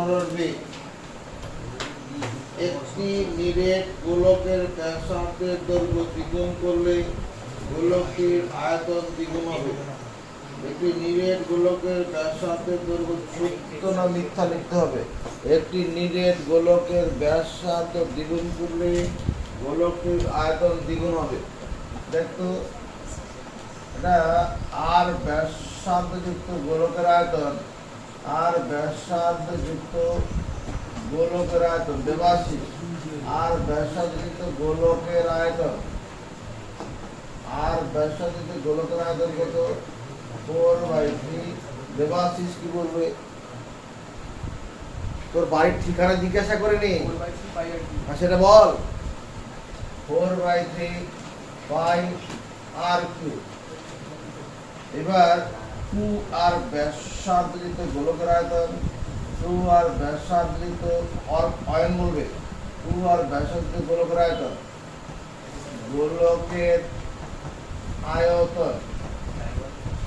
15B একটি নিরেট গোলকের ব্যাসার্ধের দৈর্ঘ্য দ্বিগুণ করলে গোলকটির আয়তন দ্বিগুণ হবে। একটি নিরেট গোলকের ব্যাসার্ধের দৈর্ঘ্য সত্য না মিথ্যা লিখতে হবে। একটি নিরেট গোলকের ব্যাসার্ধ দ্বিগুণ করলে গোলকটির আয়তন দ্বিগুণ হবে। দেখো এটা আর ব্যাসার্ধযুক্ত গোলকের আয়তন আর ব্যাসার্ধযুক্ত গোলকের আয়তন দেবাশিস আর ব্যাসার্ধযুক্ত গোলকের আয়তন আর ব্যাসার্ধযুক্ত গোলকের আয়তন কত 4/3। দেবাশিস কি বলবে? তোর বাড়ির ঠিকানা জিজ্ঞাসা করে নি, সেটা বল। 4/3 পাই আর কিউ। এবার 2 আর ব্যাসার্ধযুক্ত গোলকের আয়তন 2 আর ব্যাসার্ধযুক্ত অয়ন বলবে 2 আর ব্যাসার্ধযুক্ত গোলকের আয়তন গোলকের আয়তন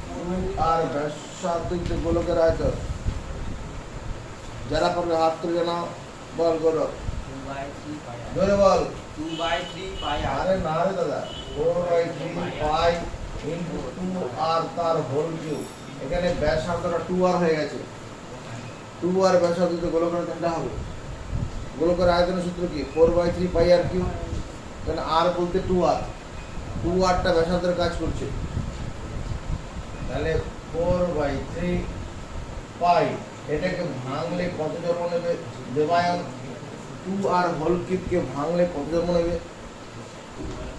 2 আর ব্যাসার্ধযুক্ত গোলকের আয়তন। যারা করবে হাত তুলে জানাও, বল করো, ধরে বল। 2/3 পাই আর। আরে না রে দাদা, 4/3 পাই ইনটু 2 আর তার হোল কিউব। এখানে ব্যাসার্ধটা 2 আর হয়ে গেছে। 2 আর ব্যাসার্ধযুক্ত গোলকের আয়তনটা হবে। গোলকের আয়তনের সূত্র কি? 4/3 পাই আর কিউব। তাহলে আর বলতে 2 আর, 2 আরটা ব্যাসার্ধের কাজ করছে। তাহলে 4/3 পাই এটাকে ভাঙলে কত জন্ম নেবে দেবায়ন? 2 আর হোল কিউবকে ভাঙলে কত জন্ম নেবে?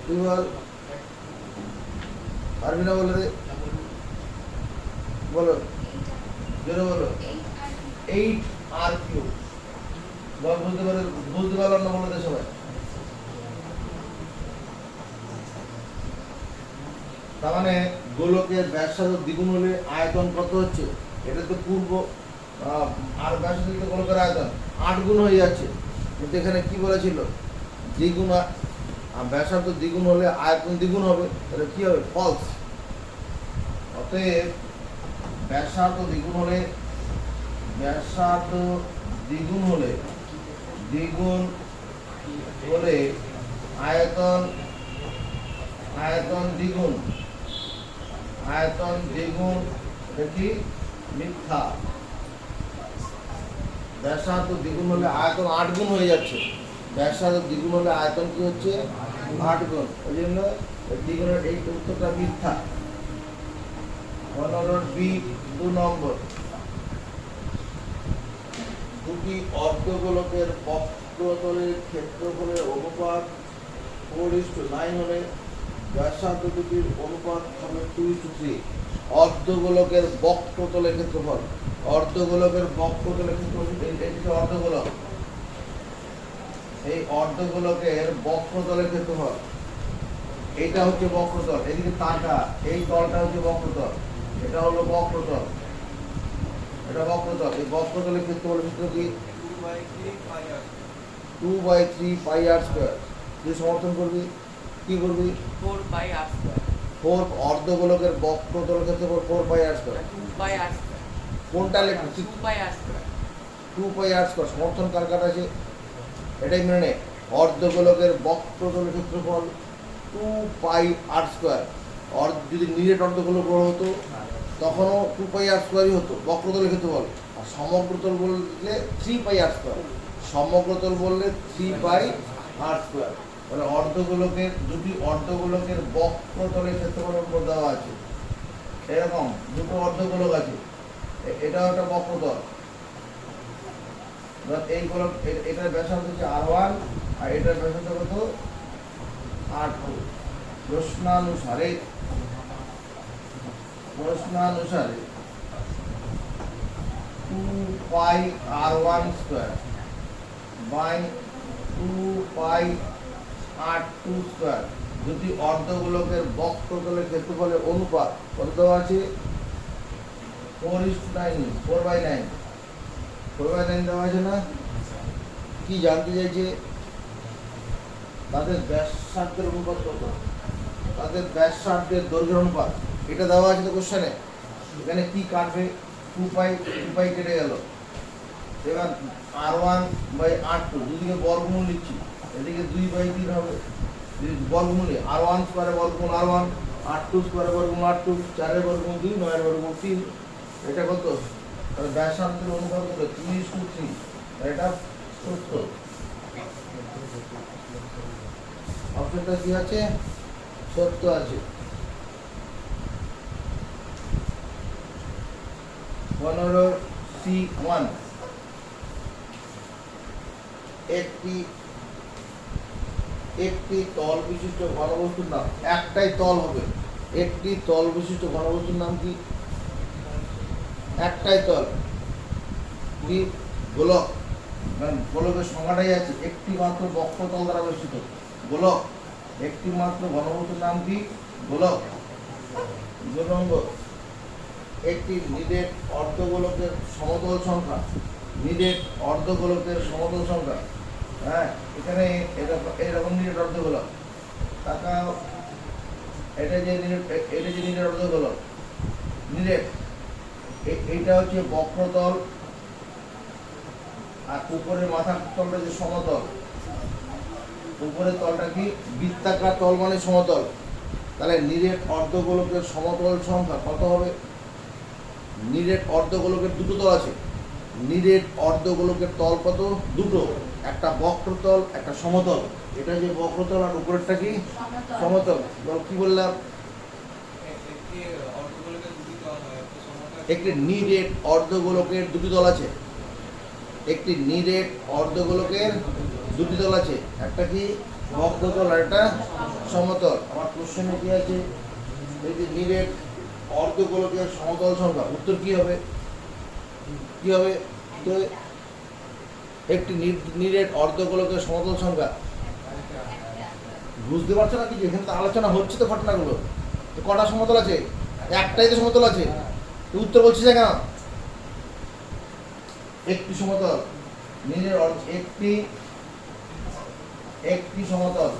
তুই বল, পারবি না বলে রে? বলো, জোরে বলো। 8 আর কিউব। বল, বুঝতে পারলাম না বলে দে সবাই। তার মানে গোলকের ব্যাসার্ধ দ্বিগুণ হলে আয়তন কত হচ্ছে? এটা তো পূর্ব আর ব্যাসার্ধ গোলকের আয়তন 8 গুণ হয়ে যাচ্ছে। কিন্তু এখানে কি বলেছিল? দ্বিগুণ, ব্যাসার্ধ দ্বিগুণ হলে আয়তন দ্বিগুণ হবে। তাহলে কি হবে? ফলস। অতএব ব্যাসার্ধ দ্বিগুণ হলে আয়তন দ্বিগুণ এটা কি মিথ্যা। ব্যাসার্ধ দ্বিগুণ হলে আয়তন 8 গুণ হয়ে যাচ্ছে। ব্যাসার্ধ দ্বিগুণ হলে আয়তন কি হচ্ছে? 8 গুণ। ওই জন্য দ্বিগুণের এই উত্তরটা মিথ্যা। বি 2 নম্বর। দুটি অর্ধগোলকের বক্রতলের ক্ষেত্রফলের অনুপাত 4:9 হলে ব্যাসার্ধ দুটির অনুপাত হবে 2:3। অর্ধগোলকের বক্রতলের ক্ষেত্রফল, অর্ধগোলকের বক্রতলের ক্ষেত্রফল অর্ধগোলক, এই অর্ধগোলকের বক্রতলের ক্ষেত্রফল, এইটা হচ্ছে বক্রতল। এদিকে তাকা, এই তলটা হচ্ছে বক্রতল, এটা হলো বক্রতল, এটা বক্রতল। এই বক্রতলের ক্ষেত্রফলের সূত্র কি? 2/3 পাই আর স্কয়ার। তুই সমর্থন করবি, কি করবি? 4 পাই আর স্কয়ার। 4 অর্ধগোলকের বক্রতলের ক্ষেত্রফল 4 পাই আর স্কয়ার। 2 পাই আর স্কয়ার। কোনটা লিখবি? 2 পাই আর স্কয়ার। 2 পাই আর স্কয়ার। সমর্থন কার কার আছে? এটাই মেনে নে। অর্ধগোলকের বক্রতলের ক্ষেত্রফল 2 পাই আর স্কয়ার। যদি নিরেট অর্ধগোলক হতো তখনও 2 পাই আর স্কয়ারই হতো বক্রতলের ক্ষেত্রফল। আর সমগ্রতল বললে 3 পাই আর স্কয়ার। সমগ্রতল বললে 3 পাই আর স্কয়ার। মানে অর্ধগোলকের দুটি অর্ধগোলকের বক্রতলের ক্ষেত্রফলের উপর দেওয়া আছে। এরকম দুটো অর্ধগোলক আছে, এটাও একটা বক্রতল। এই গোলক, এটার ব্যাসার্ধ হচ্ছে R1 আর এটার ব্যাসার্ধ কত? R2। প্রশ্নানুসারে 2 pi R1 square by 2 pi R2 square দুটি অর্ধগোলকের বক্রতলের ক্ষেত্রফলের অনুপাত কত দেওয়া আছে? 4:9, 4/9 দেওয়া আছে না? কি জানতে চাইছে? তাদের ব্যাসার্ধের অনুপাত কত? তাদের ব্যাসার্ধের দৈর্ঘ্যের অনুপাত এটা দেওয়া আছে তো কোশ্চেনে। এখানে কি কাটবে? 2 পাই কেটে গেল, এবার R1 বাই R2 দুদিকে বর্গমূল নিচ্ছি, এদিকে 2/3 হবে, বর্গমূলে R1 স্কয়ারে বর্গমূল R1, R2 স্কয়ারে বর্গমূল R2, 4 এর বর্গমূল 2, 9 এর বর্গমূল 3। এটা কত? তাহলে ব্যাসার্ধের অনুপাত হলো 3:3। এটা সত্য। অপশনটা কি আছে? সত্য আছে। 15C1 একটি তল বিশিষ্ট ঘনবস্তুর নাম। একটাই তল হবে। একটি তল বিশিষ্ট ঘনবস্তুর নাম কি? একটাই তল কি? গোলক। গোলকের সংজ্ঞাটাই আছে, একটি মাত্র বক্রতল দ্বারা বেষ্টিত গোলক। একটি মাত্র ঘনবস্তুর নাম কি? গোলক। 2 নম্বর, একটি নিরেট অর্ধগোলকের সমতল সংখ্যা। নিরেট অর্ধগোলকের সমতল সংখ্যা, হ্যাঁ, এখানে এরকম নিরেট অর্ধগোলক। তাকাও, এটা যে নিরেট অর্ধগোলক, নিরেট, এইটা হচ্ছে বক্রতল, আর উপরের মাথার তলটা যে সমতল। উপরের তলটা কি? বৃত্তাকার তল মানে সমতল। তাহলে নিরেট অর্ধগোলকের সমতল সংখ্যা কত হবে? নিরেট অর্ধগোলকের দুটো তল আছে। নিরেট অর্ধগোলকের তল কত? দুটো, একটা বক্রতল, একটা সমতল। এটা যে বক্রতল আর উপরেরটা কি? সমতল। কি বললাম? একটি নিরেট অর্ধগোলকের দুটি তল আছে। একটি নিরেট অর্ধগোলকের দুটি তল আছে, একটা কি? বক্রতল আর একটা সমতল। আমার কোশ্চেনে কি আছে? এই যে নিরেট অর্ধগোলকের সমতল সংখ্যা, উত্তর কি হবে? কি হবে? তো একটি নিরেট অর্ধগোলকের সমতল সংখ্যা, বুঝতে পারছো না কিছু? এখানে তো আলোচনা হচ্ছে তো ঘটনাগুলো। তো কটা সমতল আছে? একটাই তো সমতল আছে। তো উত্তর বলছিস না কেন? একটি সমতল, একটি সমতল,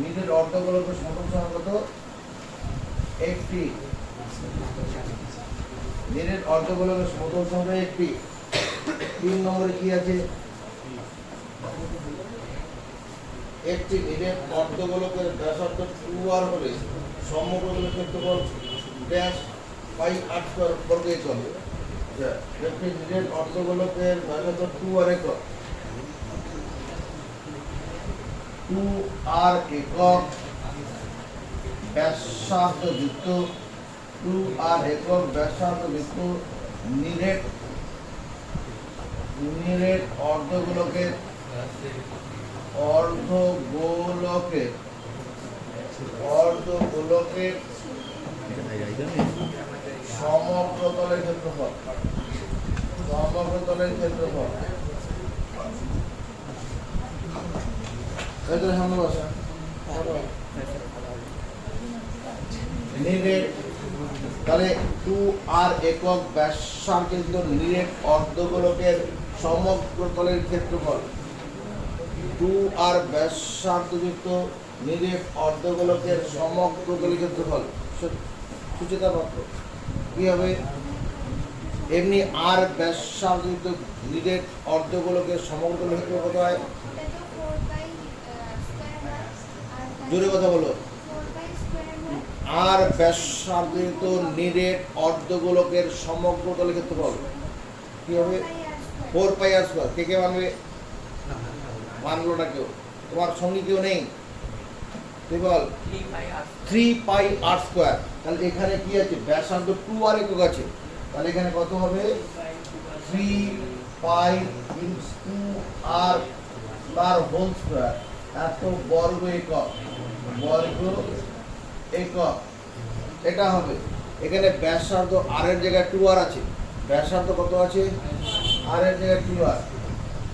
নিরেট অর্ধগোলকের সমতল সংখ্যা কত? একটি। নিরেট অর্ধগোলকের সমতল সংখ্যা একটি। 3 নম্বরে কি আছে? একটি নিরেট অর্ধগোলকের ব্যাসার্ধ 2r হলে সমগ্র ক্ষেত্রফল ড্যাশ পাই r² বর্গ একক। একটি নিরেট অর্ধগোলকের ব্যাসার্ধ 2r একক, 2r একক ব্যাসার্ধ যুক্ত 2r একক ব্যাসার্ধ যুক্ত নিরেট অর্ধগোলকের সমগ্র তলের ক্ষেত্রফল। সামনে বসা। নিরেট, তাহলে 2r একক ব্যাসার্ধ নিরেট অর্ধগোলকের সমগ্র তলের ক্ষেত্রফল। 2r ব্যাসার্ধযুক্ত নিরেট অর্ধগোলকের সমগ্র তলের ক্ষেত্রফল। সুচিতা পাত্র কি হবে? এমনি আর ব্যাসার্ধযুক্ত নিরেট অর্ধগোলকের সমগ্র তলের ক্ষেত্রফল কত হয়? জোরে কথা বলো। আর ব্যাসার্ধযুক্ত নিরেট অর্ধগোলকের সমগ্র তলের ক্ষেত্রফল কি হবে? 4πr²। কে মানবে? মানলো না কেউ? তোমার সঙ্গে কেউ নেই? তুই বল। 3πr²। তাহলে এখানে কি আছে? ব্যাসার্ধ 2r একক আছে, তাহলে এখানে কত হবে? 3π × 2r তার হোল স্কয়ার, এত বর্গ একক, এটা হবে। এখানে ব্যাসার্ধ r এর জায়গায় 2r আছে, ব্যাসার্ধ কত আছে? r এর জায়গায় 2r,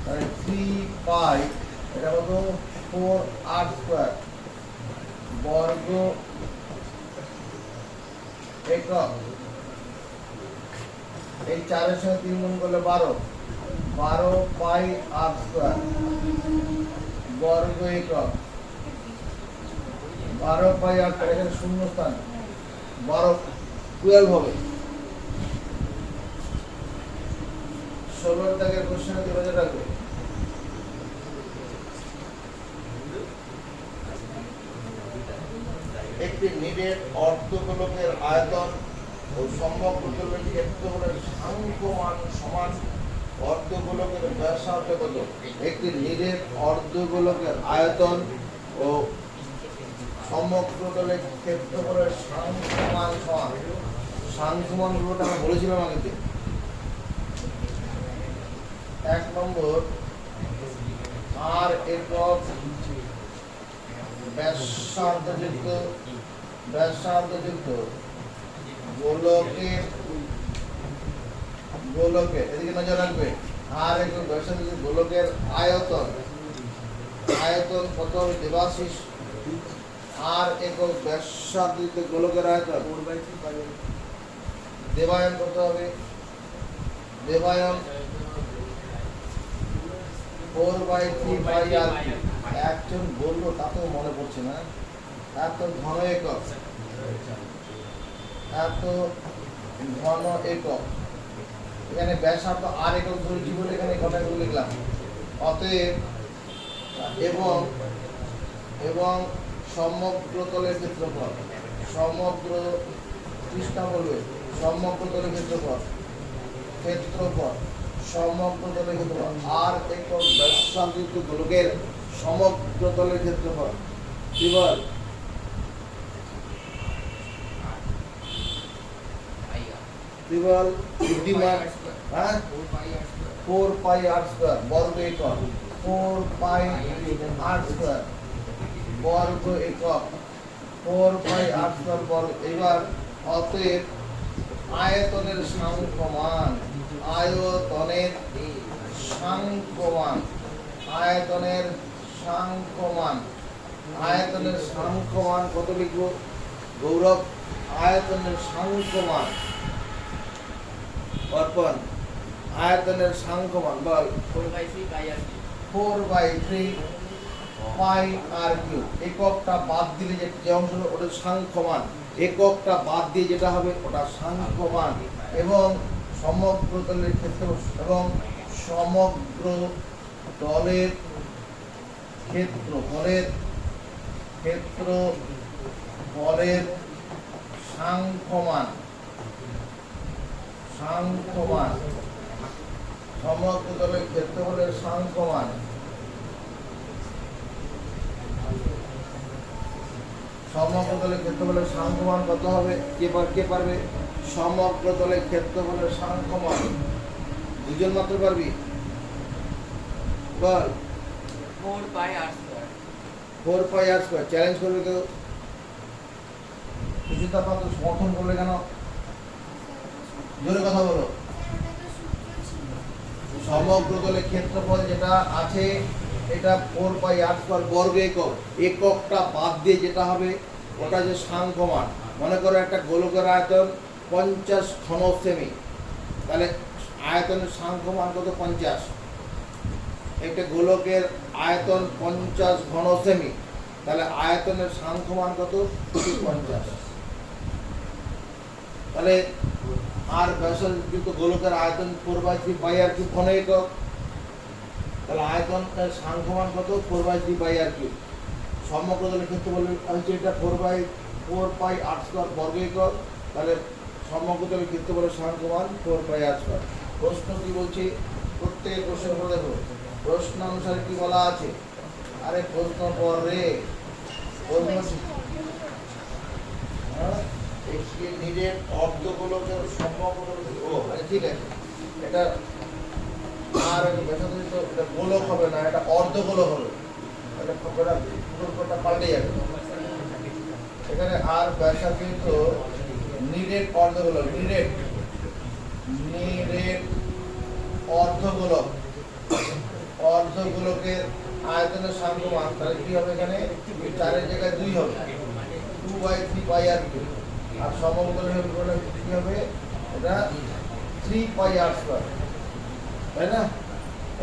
তাহলে 3π, এটা কত? 4r² বর্গ একক। এই 4 এর সঙ্গে 3 গুণ করলে 12πr² বর্গ একক। 12πr², এখানে শূন্য স্থান, 12 হবে। 16 দাগের কোশ্চেনে একটি নিরেট অর্ধগোলকের আয়তন ও সমগ্রতলের ক্ষেত্রফলের সাংখ্যমান সমান অর্ধগোলকের ব্যাসার্ধ কত? একটি নিরেট অর্ধগোলকের আয়তন ও সমগ্রতলের ক্ষেত্রফলের সাংখ্যমান সমান। সাংখ্যমান গুলোটা আমরা বলেছিলাম আগেতে। 1 নম্বর, আর একক ব্যাসার্ধযুক্ত গোলকের এদিকে নজর রাখবে। আর একক ব্যাসার্ধযুক্ত গোলকের আয়তন কত হবে? দেবাশিস, আর একক ব্যাসার্ধযুক্ত গোলকের আয়তন দেবায়ন কত হবে? দেবায়ন 4/3 একজন বললো তাতেও মনে পড়ছে না। এত ঘন একক, এখানে ব্যাসার্ধ আর একক ধরেছি বলে এখানে ঘনক লিখলাম। অতএব এবং সমগ্রতলের ক্ষেত্রফল, সমগ্র পৃষ্ঠা বলবে সমগ্রতলের ক্ষেত্রফল সমগ্রতলের ক্ষেত্রফল আর একক ব্যাসার্ধযুক্ত গোলকের সমগ্রতলের ক্ষেত্রফল কি বল? বুদ্ধিমান, হ্যাঁ, 4πr² বর্গ একক, 4πr² বর্গ একক, 4πr² বর্গ। এবার অতএব আয়তনের সাংখ্যমান কত লিখবো গৌরব? আয়তনের সাংখ্যমান অর্পণ, আয়তনের সাংখ্যমান বল? 4/3πr³। এককটা বাদ দিলে যে অংশটা ওটা সাংখ্যমান, এককটা বাদ দিয়ে যেটা হবে ওটা সাংখ্যমান। এবং সমগ্রতলের ক্ষেত্রফলের সাংখ্যমান সমগ্রতলের ক্ষেত্রফলের সাংখ্যমান কত হবে? কে পারবে? সমগ্রতলের ক্ষেত্রফলের সাংখ্যমান দুজন মাত্র পারবি, বল? 4πr²। চ্যালেঞ্জ করবে কেউ? কিছু তার মাত্র সমর্থন করলে কেন? জোরে কথা বলো। সমগ্রতলের ক্ষেত্রফল যেটা আছে এটা 4πr² বর্গ একক, এককটা বাদ দিয়ে যেটা হবে ওটা যে সাংখ্যমান। মনে করো একটা গোলকের আয়তন 50 ঘন সেমি, তাহলে আয়তনের সাংখ্যমান কত? 50। একটা গোলকের আয়তন 50 ঘন সেমি, তাহলে আয়তনের সাংখ্যমান কত? 50। তাহলে আর ব্যাসার্ধযুক্ত গোলকের আয়তন 4/3πr³ ঘন একক, তাহলে আয়তনের সাংখ্যমান কত? 4/3πr³। সমগ্রতলের ক্ষেত্রফল হচ্ছে এটা 4πr² বর্গ একক, তাহলে সমগ্রতলের ক্ষেত্রফলের সাংখ্যমান 4πr²। প্রশ্ন কি বলছে? প্রত্যেকের প্রশ্নের উপর দেখো প্রশ্ন অনুসারে কি বলা আছে। আরে প্রশ্ন পর রে, একটি নিরেট অর্ধগোলকের ঠিক আছে, এটা আর ব্যাসার্ধযুক্ত এটা গোলক হবে না, এটা অর্ধগোলক হবে। এটা পাল্টে যাবে। এখানে আর ব্যাসার্ধযুক্ত নিরেট অর্ধগোলক, নিরেট অর্ধগোলকের আয়তনের সাংখ্যমান তাহলে কি হবে? এখানে 4-এর জায়গায় 2 হবে, 2/3πr²। আর সমগ্রতলের কি হবে? এটা 3πr², তাই না?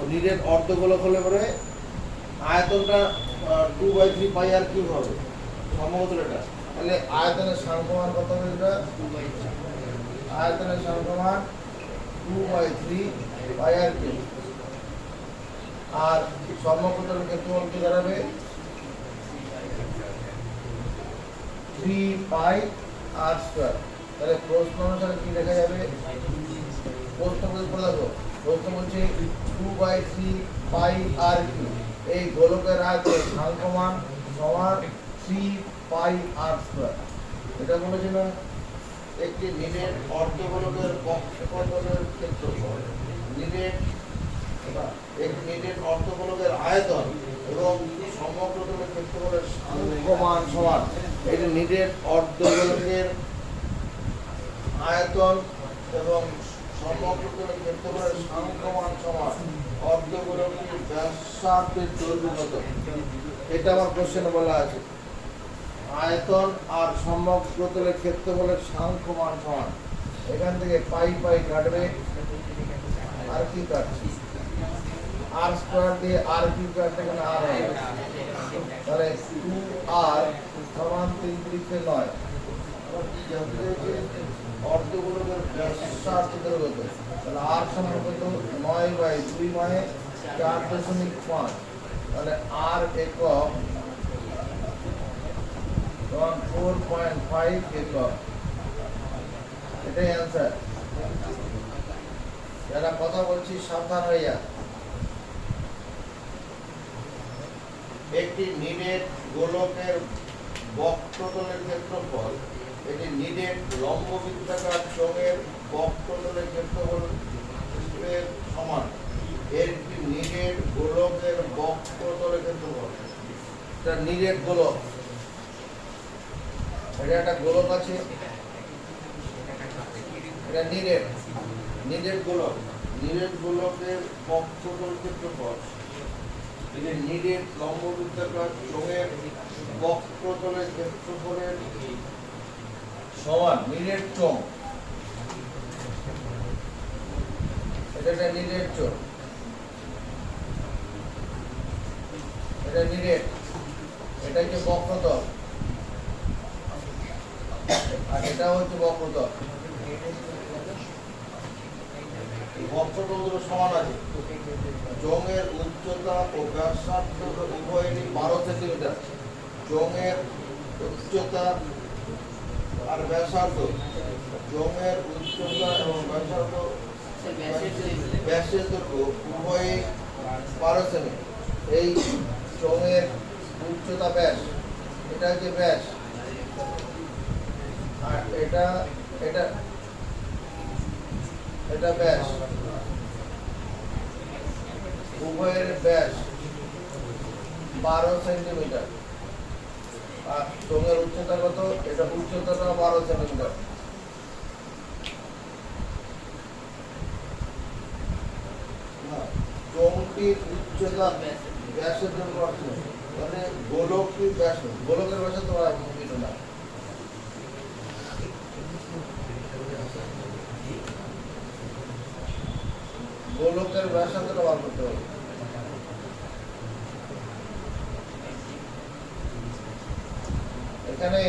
নিরেট অর্ধগোলক হলে পরে আয়তনটা 2/3πr³ হবে সমগ্রতলটা। তাহলে আয়তনের সাংখ্যমান কত হবে? এটা আয়তনের সাংখ্যমান 2/3πr³। আর সমগ্রতলের ক্ষেত্রফল কি দাঁড়াবে? থ্রি পাই আর স্কোয়ার। তাহলে প্রশ্ন অনুসারে কি লেখা যাবে? প্রশ্ন করে দেখো, প্রশ্ন বলছে 2/3 পাই আর কিউ, এই গোলকের আয়তন স্থানাঙ্কমান সমান 3 পাই আর স্কোয়ার। এটা বলেছে না, একটি নিরেট অর্ধগোলকের বক্ষপটলের ক্ষেত্রফল, নিরেট একটি নিরেট অর্ধগোলকের আয়তন এবং সমগ্রতলের ক্ষেত্রফলের স্থানাঙ্কমান সমান। এটি নিরেট অর্ধগোলকের আয়তন এবং সমগ্রতলের ক্ষেত্রফলের স্থানাঙ্কমান সমান। অর্ধগোলকের ব্যাসার্ধের দৈর্ঘ্য কত? এটা আমার কোশ্চেনে বলা আছে। আয়তন আর সমগ্রতলের ক্ষেত্রফলের স্থানাঙ্কমান সমান। এখান থেকে পাই পাই কাটবে, আর কি কাটছে? আর স্কোয়ার দিয়ে আর কিউ কাটতে এখানে আর হবে, তাহলে 2r সমান 3 3 9। অর্ধগোলকের ব্যাসার্ধ কত? তাহলে r সমান কত? 9/2 মানে 4.5। তাহলে r একক সমান 4.5 একক। এটাই অ্যান্সার। যারা কথা বলছি সাবধান হয়ে যা। একটি নিরেট গোলকের বক্রতলের ক্ষেত্রফল, এটি নিরেট লম্ববৃত্তাকার চোঙের বক্রতলের ক্ষেত্রফলের সমান। একটি নিরেট গোলকের বক্রতলের ক্ষেত্রফল, এটা নিরেট গোলক, এটা একটা গোলক আছে, এটা নিরেট নিরেট গোলক, নিরেট গোলকের বক্রতল ক্ষেত্রফল, এটা নিরেট লম্ববৃত্তাকার চোঙের বক্রতলের ক্ষেত্রফলের সমান। নিরেট চোঙ, এটা একটা নিরেট চোঙ, এটা নিরেট, এটা হচ্ছে বক্রতল, আর এটা হচ্ছে বক্রতল। বক্রতল দুটো সমান আছে। চোঙের উচ্চতা ও ব্যাসার্ধ উভয়েরই 12 সেন্টিমিটার। চোঙের উচ্চতা আর ব্যাসার্ধ, চোঙের উচ্চতা এবং ব্যাসার্ধ ব্যাসের দৈর্ঘ্য উভয়ই 12 সেমি। এই চোঙের উচ্চতা ব্যাস, এটা হচ্ছে ব্যাস, আর এটা এটা এটা ব্যাস, উভয়ের ব্যাস 12 সেন্টিমিটার। আর চোঙের উচ্চতা কত? এটা উচ্চতাটা 12 সেন্টিমিটার। চোঙটির উচ্চতা ব্যাসের জন্য মানে গোলকটির ব্যাস, গোলকের ব্যাসে তো কিছু না। গোলকের ব্যাসার্ধটা বার করতে হবে। এখানে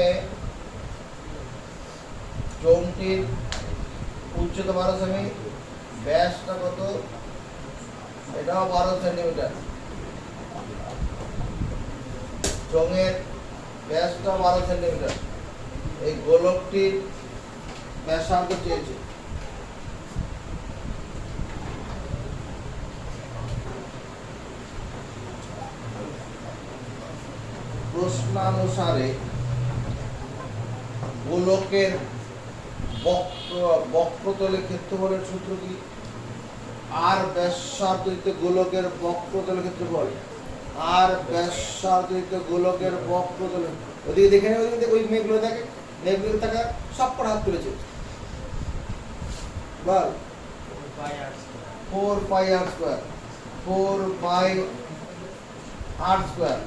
চোঙটির উচ্চতা 12 সেমি, ব্যাসটা কত? এটাও 12 সেন্টিমিটার। চোঙের ব্যাসটা 12 সেন্টিমিটার। এই গোলকটির ব্যাসার্ধ চেয়েছে। প্রশ্নানুসারে গোলকের বক্রতলের ক্ষেত্রফলের সূত্র কি? আর ব্যাসার্ধ গোলকের বক্রতলের ক্ষেত্রফল, আর ব্যাসার্ধ গোলকের বক্রতলের। ওদিকে দেখে নেই, ওদিকে ওই মেঘগুলো দেখে, মেঘগুলো থাকা সব করে হাত তুলেছে। বল 4 পাই আর স্কোয়ার, 4 পাই আর স্কোয়ার।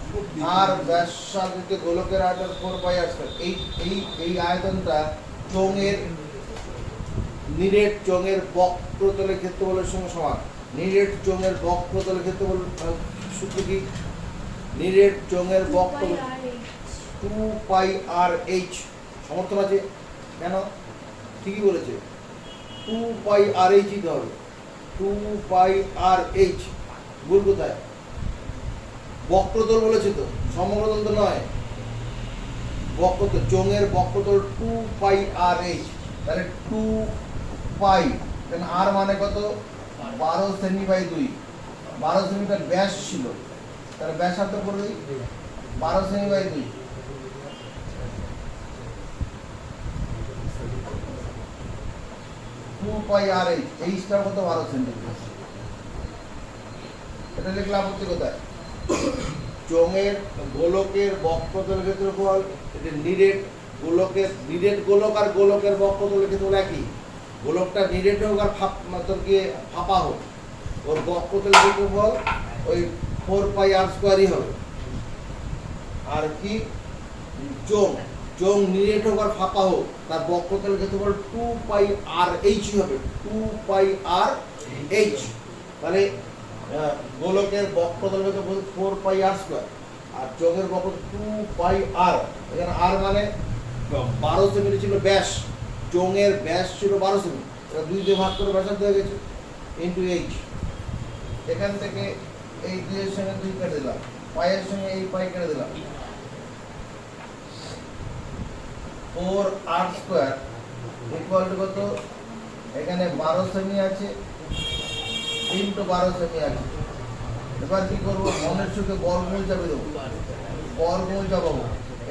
আর ব্যাসার্ধ গোলকের আয়তন 4 পাই আর স্কোয়ার। এই আয়তনটা চোঙের নিরেট চোঙের বক্রতলের ক্ষেত্রফলের সঙ্গে সমান। নিরেট চোঙের বক্রতলের ক্ষেত্রফল সূত্র কি? নিরেট চোঙের বক্রতল 2 পাই আর এইচ। সমর্থন আছে কেন? ঠিকই বলেছে, 2 পাই আর এইচ দিতে হবে। 2 পাই আর এইচ, ভুল কোথায়? বক্রতল বলেছে তো, সমগ্রতল তো নয়। বক্রতল চোঙের বক্রতল 2 পাই আর এইচ, তাহলে 2 পাই, কেন আর মানে কত 12 সেমি বাই 2, 12 সেমিটার ব্যাস ছিল, তাহলে ব্যাসার্ধ করে দিই 12 সেমি বাই 2, পাই আর এইচ, এইচটার কত 12 সেন্টিমিটার। এটা লিখলে আপত্তি কোথায়? চোঙের গোলকের বক্রতল ক্ষেত্রফল, এটা নিরেট গোলকের, নিরেট গোলক আর গোলকের বক্রতলের ক্ষেত্রফল একই। গোলকটা নিরেট হোক আর ফাঁপা হোক, ওর বক্রতলের ক্ষেত্রফল ওই 4 পাই আর স্কোয়ারই হবে। আর কি চোঙ, চোঙ নিরেট হোক আর ফাঁপা হোক, তার বক্রতলের ক্ষেত্রফল 2 পাই আর এইচ হবে, 2 পাই আর এইচ। তাহলে গোলকের বক্রতলের ক্ষেত্রফল 4 পাই আর স্কোয়ার, আর চোঙের বক্রতল 2 পাই আর। এখানে আর মানে 12 সেমি ছিল ব্যাস, চোঙের ব্যাস ছিল 12 সেমি, এটা 2 দিয়ে ভাগ করে ব্যাসার্ধ হয়ে গেছে, ইন্টু এইচ। এখান থেকে এই 2 এর সঙ্গে 2 কেটে দিলাম, পাইয়ের সঙ্গে এই পাই কেটে দিলাম, 4 আর স্কোয়ার ইকুয়াল টু কত? এখানে 12 সেমি আছে ইন্টু 12 সেমি আছে। এবার কি করবো? মনের সুখে বর্গমূল চাপে দেবো, বর্গমূল চাপাবো,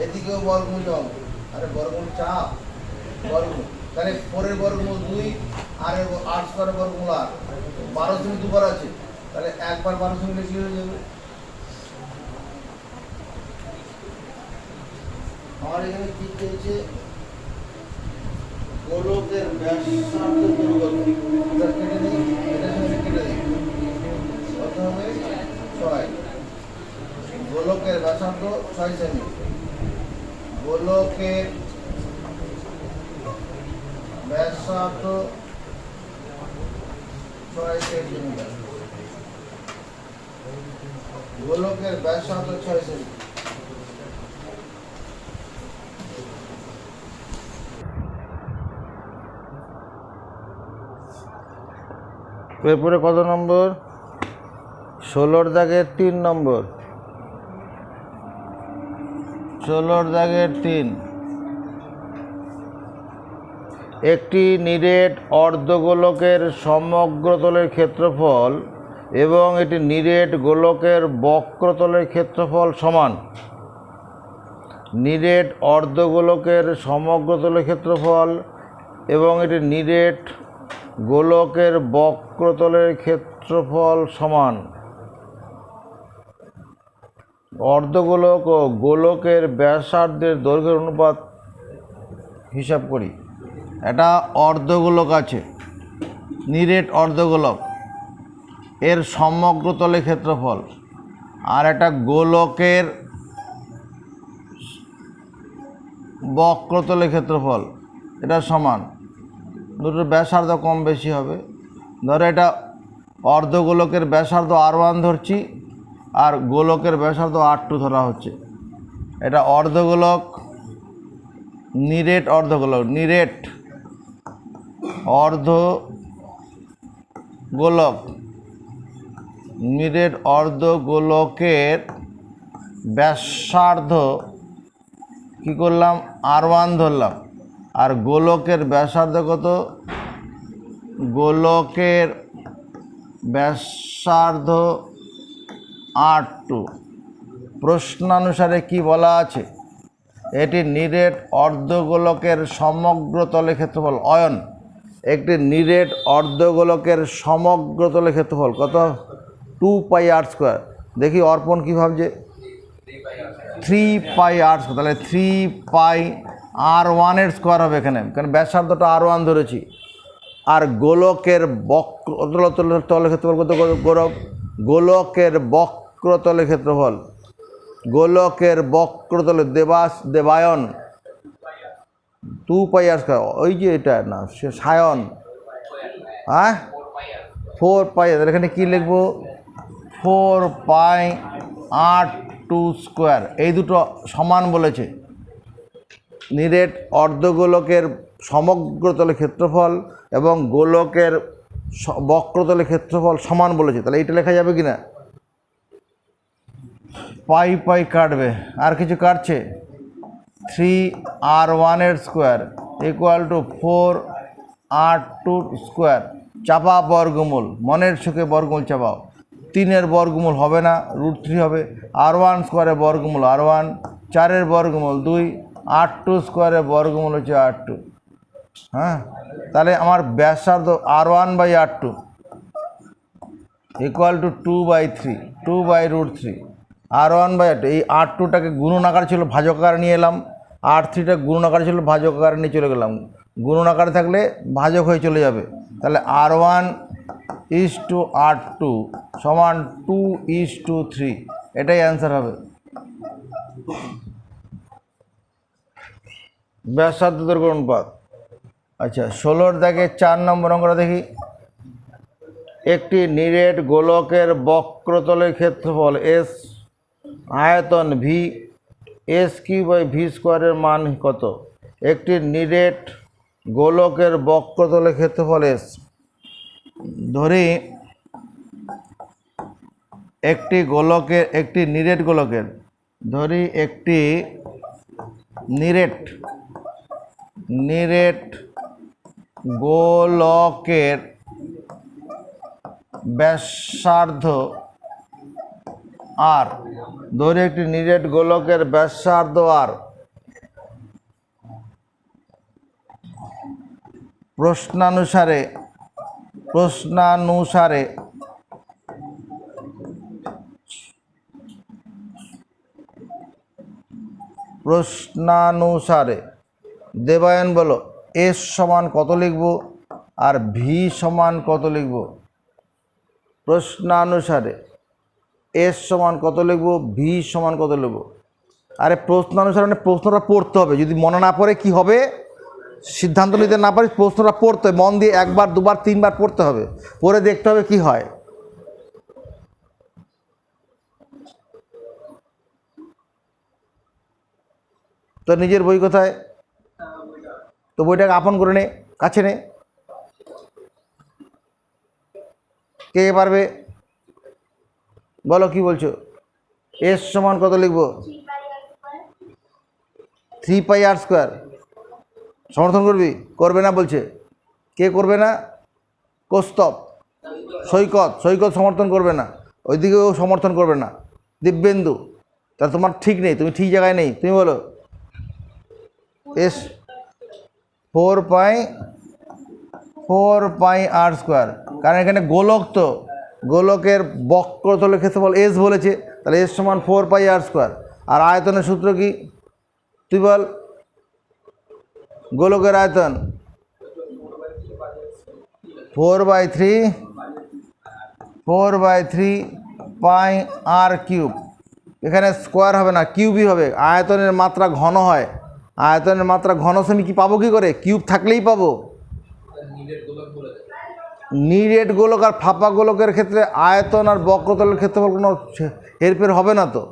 এদিকেও বর্গমূল চাপাবো, আরে বর্গমূল চাপ, বর্গমূল, তাহলে 4 এর বর্গমূল 2 আর 8 স্কোয়ারের বর্গমূল 8, 12 সেমি দুবার আছে, তাহলে একবার 12 সেমি লিখলে হয়ে যাবে। আমার এখানে কি চেয়েছে? গোলকের ব্যাসার্ধ দৈর্ঘ্য, এটা কেটে দিই, এটার সঙ্গে কেটে দিই, কত হবে? 6। গোলকের ব্যাসার্ধ 6 সেমি, গোলকের ব্যাসার্ধ 6 সেন্টিমিটার, গোলকের ব্যাসার্ধ 6 সেমি। এরপরে কত নম্বর? 16 দাগের 3 নম্বর, 16 দাগের 3। একটি নিরেট অর্ধগোলকের সমগ্রতলের ক্ষেত্রফল এবং এটি নিরেট গোলকের বক্রতলের ক্ষেত্রফল সমান। নিরেট অর্ধগোলকের সমগ্রতলের ক্ষেত্রফল এবং এটি নিরেট গোলকের বক্রতলের ক্ষেত্রফল সমান। অর্ধগোলক ও গোলকের ব্যাসার্ধের দৈর্ঘ্যের অনুপাত হিসাব করি। এটা অর্ধগোলক আছে, নিরেট অর্ধগোলক, এর সমগ্রতলের ক্ষেত্রফল, আর একটা গোলকের বক্রতলের ক্ষেত্রফল, এটা সমান। দুটোর ব্যাসার্ধ কম বেশি হবে। ধরো এটা অর্ধগোলকের ব্যাসার্ধ R1 ধরছি, আর গোলকের ব্যাসার্ধ R2 ধরা হচ্ছে। এটা অর্ধগোলক, নিরেট অর্ধগোলক, নিরেট অর্ধগোলক, নিরেট অর্ধগোলকের ব্যাসার্ধ কি করলাম? R1 ধরলাম, আর গোলকের ব্যাসার্ধ কত? গোলকের ব্যাসার্ধ R2। প্রশ্নানুসারে কি বলা আছে? এটি নিরেট অর্ধগোলকের সমগ্রতলের ক্ষেত্রফল অয়ন। একটি নিরেট অর্ধগোলকের সমগ্রতলের ক্ষেত্রফল কত? 2 পাই আর স্কোয়ার। দেখি অর্পণ কী ভাবছে? 3 পাই আর স্কোয়ার, তাহলে 3 পাই R1 এর স্কোয়ার হবে এখানে, কারণ ব্যাসার্ধটা R1 ধরেছি। আর গোলকের বক্রতলের ক্ষেত্রফল কত? গৌরব, গোলকের বক্রতলের ক্ষেত্রফল, গোলকের বক্রতলের দেবায়ন 2 পাই আর স্কোয়ার। ওই যে এটা না, সে সায়ন, হ্যাঁ 4 পাই। এখানে কী লিখবো? 4 পাই R2 স্কোয়ার। এই দুটো সমান বলেছে। নিরেট অর্ধগোলকের সমগ্রতলের ক্ষেত্রফল এবং গোলকের বক্রতলের ক্ষেত্রফল সমান বলেছে, তাহলে এইটা লেখা যাবে কি না? পাই পাই কাটবে, আর কিছু কাটছে? 3r1 square equal to 4r2 square. চাপা বর্গমূল, মনের সুখে বর্গমূল চাপাও। 3-এর বর্গমূল হবে না, √3 হবে। r1 স্কোয়ারের বর্গমূল r1, 4-এর বর্গমূল 2, r2 স্কোয়ারের বর্গমূল হচ্ছে r2। হ্যাঁ, তাহলে আমার ব্যাসার্ধ r1/r2 ইকুয়াল টু 2/3, 2/√3। r1/r2, এই r2টাকে গুণন আকার ছিল, ভাজক আকারে নিয়ে এলাম। r3টা গুণন আকার ছিল, ভাজক আকারে নিয়ে চলে গেলাম। গুণন আকারে থাকলে ভাজক হয়ে চলে যাবে। তাহলে r1:r2 সমান 2:3, এটাই অ্যান্সার হবে। ব্যাসার্ধ দৈর্ঘ্য অনুপাত। আচ্ছা, 16-র দাগে 4 নম্বর অঙ্কটা দেখি। একটি নিরেট গোলকের বক্রতলের ক্ষেত্রফল s, আয়তন v, s3/v² মান কত? একটি নিরেট গোলকের বক্রতলের ক্ষেত্রফল s। ধরি একটি নিরেট গোলকের গোলকের ব্যাসার্ধ r, ধরি একটি নিরেট গোলকের ব্যাসার্ধ r। প্রশ্নানুসারে দেবায়ন বলো s সমান কত লিখব আর v সমান কত লিখব? প্রশ্নানুসারে s সমান কত লিখব, v সমান কত লিখব? আরে প্রশ্নানুসারে মানে প্রশ্নটা পড়তে হবে। যদি মনে না পড়ে কি হবে, সিদ্ধান্ত নিতে না পারি, প্রশ্নটা পড়তে হবে, মন দিয়ে 1 বার 2 বার 3 বার পড়তে হবে, পড়ে দেখতে হবে কি হয়। তো নিজের বই কোথায়? তো বইটাকে আপন করে নে, কাছে নে। কে পারবে বলো, কি বলছো? s সমান কত লিখব? 3πr²। সমর্থন করবি? করবে না বলছে। কে করবে না? কৌস্তব, সৈকত সমর্থন করবে না, ওইদিকেও সমর্থন করবে না। দিব্যেন্দু, তা তোমার ঠিক নেই, তুমি ঠিক জায়গায় নেই। তুমি বলো s 4πr², কারণ এখানে গোলক, তো গোলকের বক্রতলের ক্ষেত্রফল s বলেছে, তাহলে s সমান 4πr²। আর আয়তনের সূত্র কি তুই বল? গোলকের আয়তন 4/3πr³। এখানে স্কোয়ার হবে না, কিউবই হবে। আয়তনের মাত্রা ঘন হয়, আয়তনের মাত্রা ঘন সেমি কি পাবো কি করে? কিউব থাকলেই পাবো। নিরেট গোলক আর ফাঁপা গোলকের ক্ষেত্রে আয়তন আর বক্রতলের ক্ষেত্রফল কোনো হেরফের হবে না। তো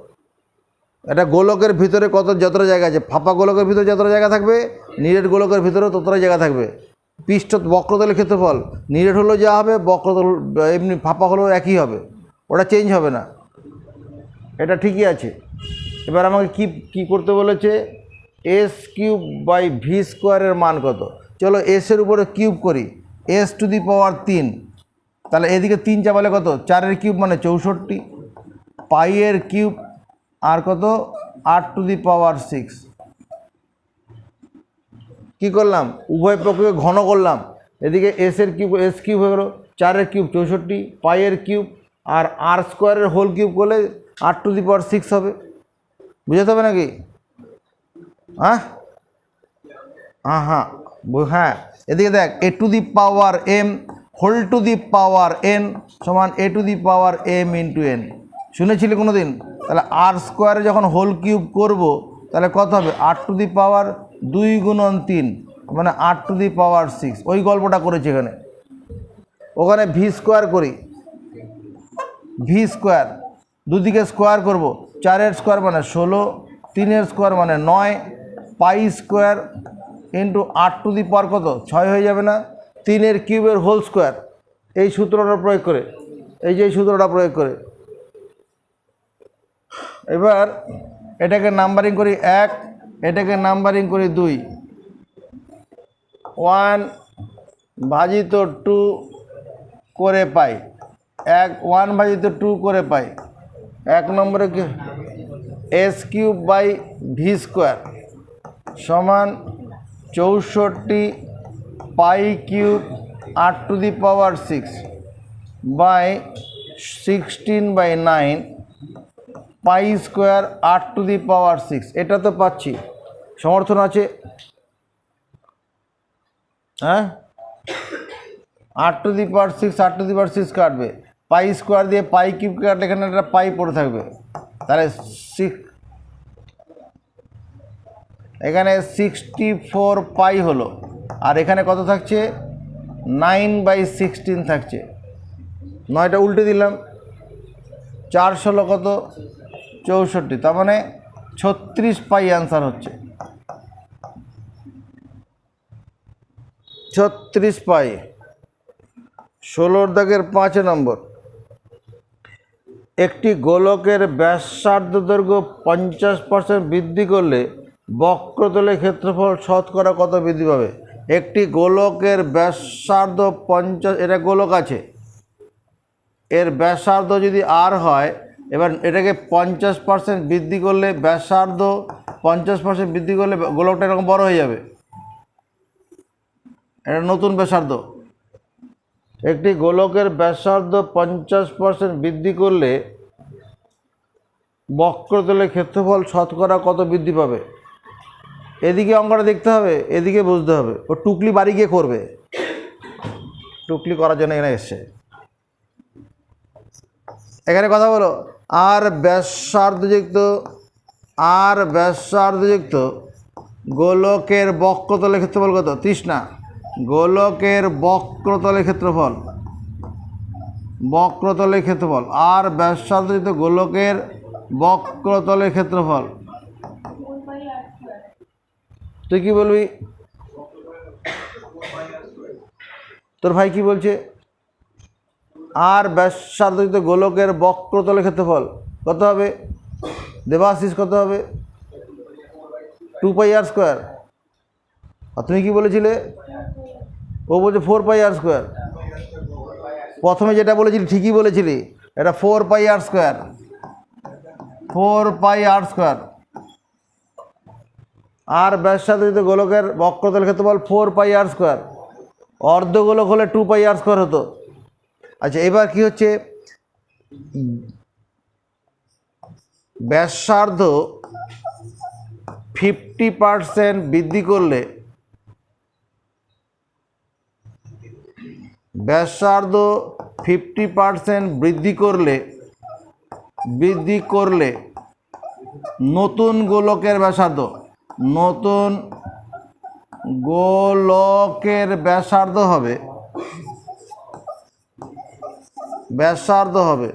এটা গোলকের ভিতরে যতটা জায়গা আছে, ফাঁপা গোলকের ভিতরে যতটা জায়গা থাকবে, নিরেট গোলকের ভিতরেও ততটাই জায়গা থাকবে। বক্রতলের ক্ষেত্রফল নিরেট হলেও যা হবে, বক্রতল এমনি ফাঁপা হলেও একই হবে, ওটা চেঞ্জ হবে না। এটা ঠিকই আছে। এবার আমাকে কি করতে বলেছে? s³/v² মান কত? চলো এর উপরে কিউব করি, s⁻³ তাহলে এদিকে 3 চাপালে কত? 4-এর কিউব মানে 64, পাইয়ের কিউব আর কত? r⁶। কি করলাম? উভয় পক্ষকে ঘন করলাম। এদিকে s³ হয়ে গেল, 4-এর কিউব 64, পাইয়ের কিউব আর r² হোল কিউব করলে r⁶ হবে। বুঝাতে হবে নাকি? হ্যাঁ, এদিকে দেখ, a⁻m সমান a⁻m × n। শুনেছিলি কোনো দিন? তাহলে r² যখন হোল কিউব করব তাহলে কত হবে? r⁻2 × 3 মানে r⁶। ওই গল্পটা করেছি এখানে। ওখানে v² করি, v², দুদিকে স্কোয়ার করব। 4-এর স্কোয়ার মানে 16, 3-এর স্কোয়ার মানে 9, π² ইন্টু r⁻ কত? 6 হয়ে যাবে না? 3-এর কিউবের হোল স্কোয়ার। এই সূত্রটা প্রয়োগ করে, এই যে সূত্রটা প্রয়োগ করে এবার এটাকে নাম্বারিং করি 1, এটাকে নাম্বারিং করি 2, 1 ভাজিত 2 করে পাই 1 ভাজিত 2 করে পাই 1 নম্বরে কি s³/v² সমান 64 পাই কিউব r⁶ বাই 16/9 পাই² r⁶ এটা তো পাচ্ছি, সমর্থন আছে? হ্যাঁ, r⁶ কাটবে, পাই² দিয়ে পাই কিউব কাটলে এখানে একটা পাই পড়ে থাকবে, তাহলে এখানে 64 পাই হলো, আর এখানে কত থাকছে 9/16 থাকছে, 9টা উল্টে দিলাম, 4 ষোলো কত 64, তার মানে 36 পাই অ্যান্সার হচ্ছে, 36 পাই। 16 দাগের 5 নম্বর, একটি গোলকের ব্যাসার্ধ দৈর্ঘ্য 50% বৃদ্ধি করলে বক্রতলের ক্ষেত্রফল শতকরা কত বৃদ্ধি পাবে? একটি গোলকের ব্যাসার্ধ 50, এটা গোলক আছে, এর ব্যাসার্ধ যদি আর হয়, এবার এটাকে 50% বৃদ্ধি করলে ব্যাসার্ধ 50% বৃদ্ধি করলে গোলকটা এরকম বড় হয়ে যাবে, এটা নতুন ব্যাসার্ধ। একটি গোলকের ব্যাসার্ধ 50% বৃদ্ধি করলে বক্রতলের ক্ষেত্রফল শতকরা কত বৃদ্ধি পাবে? এদিকে অঙ্কটা দেখতে হবে, এদিকে বুঝতে হবে, ও টুকলি বাড়ি গিয়ে করবে, টুকলি করার জন্য এখানে এসছে। এখানে কথা বলো, আর ব্যাসার্ধযুক্ত গোলকের বক্রতলের ক্ষেত্রফল কত? 30 না, গোলকের বক্রতলের ক্ষেত্রফল, আর ব্যাসার্ধযুক্ত গোলকের বক্রতলের ক্ষেত্রফল, তুই কি বলবি? তোর ভাই কি বলছে? আর ব্যাসার্ধযুক্ত গোলকের বক্রতলের ক্ষেত্রফল কত হবে? দেবাশিস কত হবে? 2πr²। আর তুমি কি বলেছিলে? ও বলছে 4πr²। প্রথমে যেটা বলেছিলি ঠিকই বলেছিলি, এটা 4πr², 4πr²। আর ব্যাসার্ধযুক্ত গোলকের বক্রতলের ক্ষেত্রফল 4πr², অর্ধগোলক হলে 2πr² হতো। আচ্ছা, এবার কি হচ্ছে, ব্যাসার্ধ 50% বৃদ্ধি করলে, ব্যাসার্ধ 50% বৃদ্ধি করলে নতুন গোলকের ব্যাসার্ধ, হবে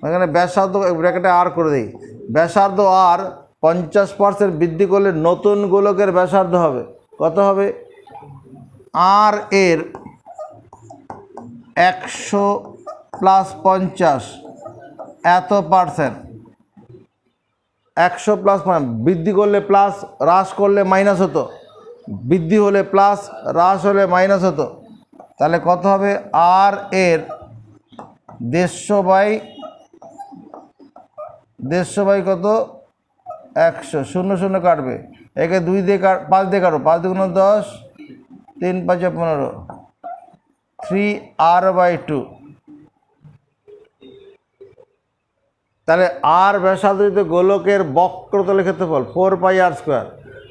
এখানে ব্যাসার্ধ ব্র্যাকেটে আর করে দিই, ব্যাসার্ধ আর 50% বৃদ্ধি করলে নতুন গোলকের ব্যাসার্ধ হবে কত হবে? আর এর 100 + 50 এত %, 100 + বৃদ্ধি করলে প্লাস, হ্রাস করলে মাইনাস হতো, বৃদ্ধি হলে প্লাস, হ্রাস হলে মাইনাস হতো, তাহলে কত হবে? আর এর 150/150 কত? 100, 0 0 কাটবে, একে 2 দিয়ে 5 দিয়ে কাটো, 5 2 10, 3 5 15, 3r/2। তাহলে আর ব্যাসার্ধযুক্ত গোলকের বক্রতলের ক্ষেত্রফল 4πr²,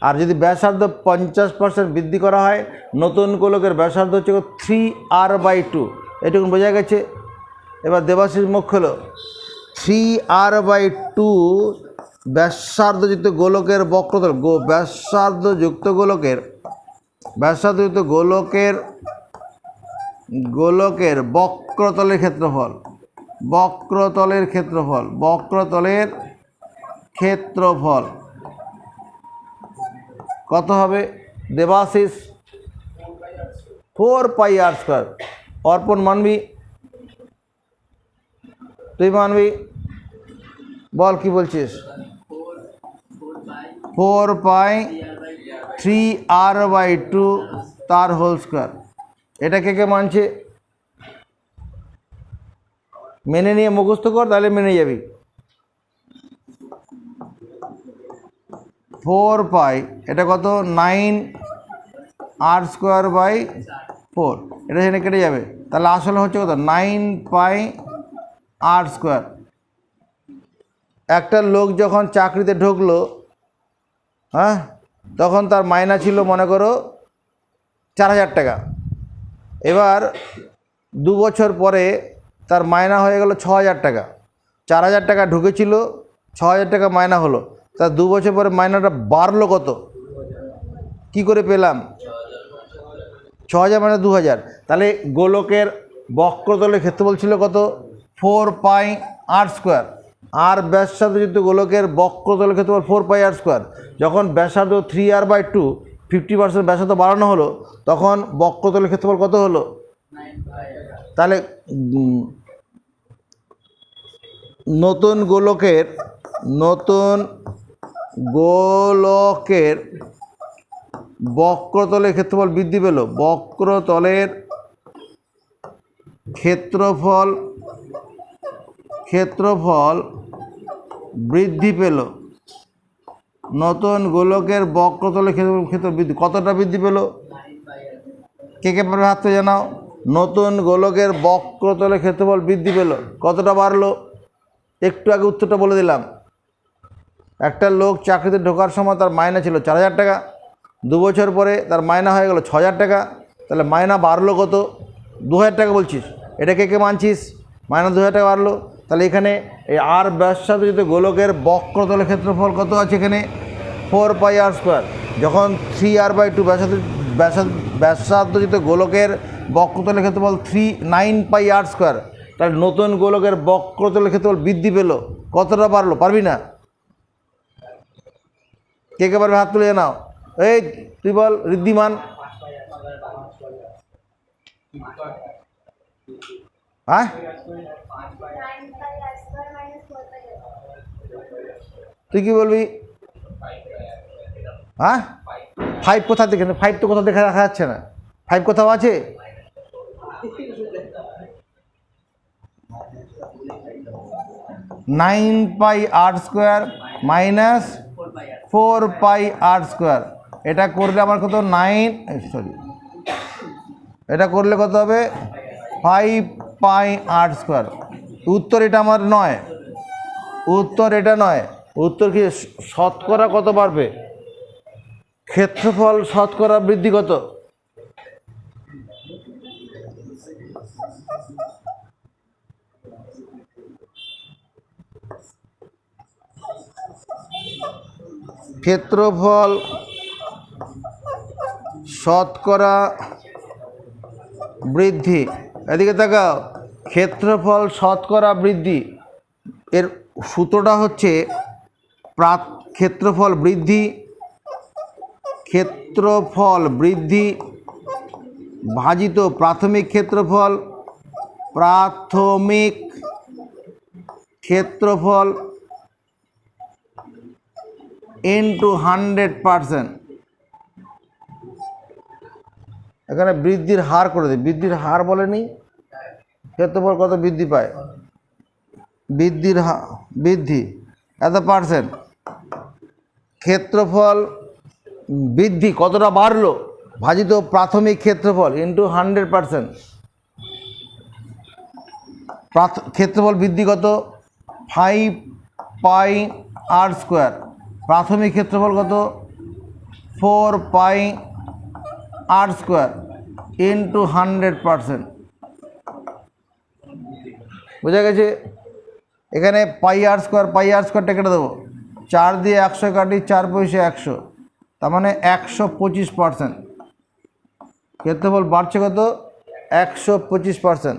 আর যদি ব্যাসার্ধ 50% বৃদ্ধি করা হয়, নতুন গোলকের ব্যাসার্ধ হচ্ছে 3r/2। এটুকুন বোঝা গেছে? এবার দেবাশিস মুখ হলো, 3r/2 ব্যাসার্ধযুক্ত গোলকের বক্রতল, ব্যাসার্ধযুক্ত গোলকের বক্রতলের ক্ষেত্রফল কত হবে? দেবাশিস 4πr²। অর্পণ মানবি? তুই মানবি? বল কি বলছিস? 4 4 পাই 4π3r/2 তার হোল স্কোয়ার। এটা কে কে মানছে? মেনে নিয়ে মুখস্থ কর, তাহলে মেনে যাবি। 4π এটা কত? 9r²/4। এটা সেখানে কেটে যাবে, তাহলে আসলে হচ্ছে কত? 9πr²। একটা লোক যখন চাকরিতে ঢুকলো, হ্যাঁ, তখন তার মাইনা ছিল মনে করো 4000 টাকা। এবার 2 বছর পরে তার মাইনা হয়ে গেল 6000 টাকা। 4000 টাকা ঢুকেছিল, 6000 টাকা মাইনা হলো। তার 2 বছর পরে মাইনাটা বাড়লো কত? কি করে পেলাম? 6000 মানে 2000। তাহলে গোলকের বক্রতলের ক্ষেত্রফল ছিল কত? 4πr²। আর ব্যাসার্ধ যেহেতু গোলকের বক্রতলের ক্ষেত্রফল 4πr²। যখন ব্যাসার্ধ 3r/2 50% ব্যাসার্ধ বাড়ানো হলো, তখন বক্রতলের ক্ষেত্রফল কত হলো? তাহলে নতুন গোলকের বক্রতলের ক্ষেত্রফল বৃদ্ধি পেল। বক্রতলের ক্ষেত্রফল বৃদ্ধি পেল। নতুন গোলকের বক্রতলের ক্ষেত্র বৃদ্ধি কতটা বৃদ্ধি পেল? কে কে পারবে হাত তুলে জানাও। নতুন গোলকের বক্রতলের ক্ষেত্রফল বৃদ্ধি পেল, কতটা বাড়লো? একটু আগে উত্তরটা বলে দিলাম। একটা লোক চাকরিতে ঢোকার সময় তার মাইনা ছিল 4000 টাকা। 2 বছর পরে তার মাইনা হয়ে গেল 6000 টাকা। তাহলে মাইনা বাড়লো কত? 2000 টাকা বলছিস। এটা কে কে মানছিস? মাইনা 2000 টাকা বাড়লো। তাহলে এখানে এই আর ব্যাসার্ধ যদি গোলকের বক্রতলের ক্ষেত্রফল কত আছে? এখানে 4πr²। যখন 3r/2 ব্যাসার্ধ যদি গোলকের বক্রতলের ক্ষেত্রফল 9πr²। তাহলে নতুন গোলকের বক্রতলের ক্ষেত্রফল বৃদ্ধি পেল, কতটা বাড়লো? পারবি না? কে কে পারবে হাত তুলে জানাও। এই তুই বল ঋদ্ধিমান। হ্যাঁ, তুই কি বলবি? হ্যাঁ, 5 কোথা দেখে? 5 তো কোথাও দেখা যাচ্ছে না। 5 কোথাও আছে? -9πr² - 4πr²। এটা করলে আমার কত? এটা করলে কত হবে? 5πr²। উত্তর এটা আমার নয়, উত্তর এটা নয়। উত্তর কি? শতকরা কত বাড়বে? ক্ষেত্রফল শতকরা বৃদ্ধি কত? ক্ষেত্রফল শতকরা বৃদ্ধি। এদিকে তাকাও। ক্ষেত্রফল শতকরা বৃদ্ধি এর সূত্রটা হচ্ছে ক্ষেত্রফল বৃদ্ধি ভাজিত প্রাথমিক ক্ষেত্রফল ইনটু 100%। এখানে বৃদ্ধির হার করে দে। বৃদ্ধির হার বলেনি? ক্ষেত্রফল কত বৃদ্ধি পায়? বৃদ্ধি এত পার্সেন্ট। ক্ষেত্রফল বৃদ্ধি কতটা বাড়লো ভাজিত প্রাথমিক ক্ষেত্রফল ইনটু 100%। ক্ষেত্রফল বৃদ্ধি কত? 5πr²। প্রাথমিক ক্ষেত্রফল কত? 4πr² into 100%। বোঝা গেছে? এখানে πr² কেটে দেবো। 4 দিয়ে 100 কাটি, 4 পয়সা 100, তার মানে 125%। ক্ষেত্রফল বাড়ছে কত? 125%।